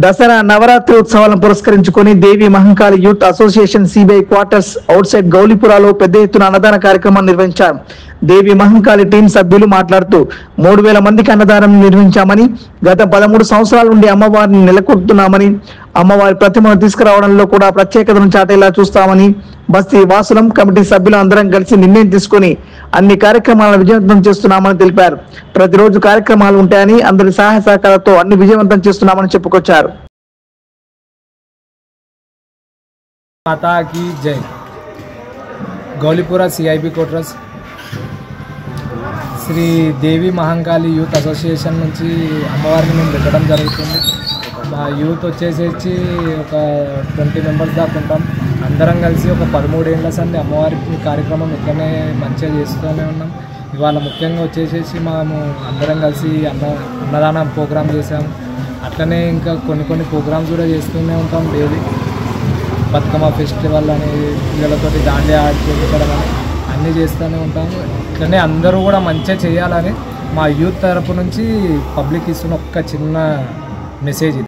దసరా నవరాత్రి ఉత్సవాలను పురస్కరించుకొని Devi Mahankali youth association CBI quarters outside గౌలిపురాలో పెద్ద ఎత్తున అన్నదాన కార్యక్రమాన్ని నిర్వహించారు. దేవి మహంకాళి టీం సభ్యులు మాట్లాడుతూ 3000 మందికి అన్నదానం నిర్వహించామని, గత 13 సంవత్సరాల నుండి అమ్మవారిని నెలకొల్పుతున్నామని, అమ్మవారి ప్రతిమను తీసుకురావడంలో కూడా ప్రత్యేకతను చాటేలా చూస్తామని, బస్తీ వాసులం కమిటీ సభ్యులు అందరం కలిసి నిర్ణయం తీసుకుని అన్ని కార్యక్రమాలను విజయవంతం చేస్తున్నామని తెలిపారు. ప్రతిరోజు కార్యక్రమాలు ఉంటాయని, అందరి సహాయ సహకారాలతో అన్ని విజయవంతం చేస్తున్నామని చెప్పుకొచ్చారు. माता की जय. गौलीपुरा सीआईबी क्वार्टर्स శ్రీ దేవి మహంకాళి యూత్ అసోసియేషన్ నుంచి అమ్మవారిని మేము పెట్టడం జరుగుతుంది. మా యూత్ వచ్చేసి ఒక 20 మెంబర్స్ దాకా ఉంటాం. అందరం కలిసి ఒక 13 ఏళ్ళ సంది అమ్మవారికి కార్యక్రమం ఇట్లనే మంచిగా చేస్తూనే ఉన్నాం. ఇవాళ ముఖ్యంగా వచ్చేసి మేము అందరం కలిసి అన్నదానం ప్రోగ్రామ్ చేసాము. అట్లనే ఇంకా కొన్ని ప్రోగ్రామ్స్ కూడా చేస్తూనే ఉంటాం. డైలీ బతుకమ్మ ఫెస్టివల్ అని పిల్లలతోటి దాండియా ఆడుకోవడం అని అన్నీ చేస్తూనే ఉంటాము. ఇట్లనే అందరూ కూడా మంచిగా చేయాలని మా యూత్ తరపు నుంచి పబ్లిక్ ఇస్తున్న ఒక్క చిన్న మెసేజ్.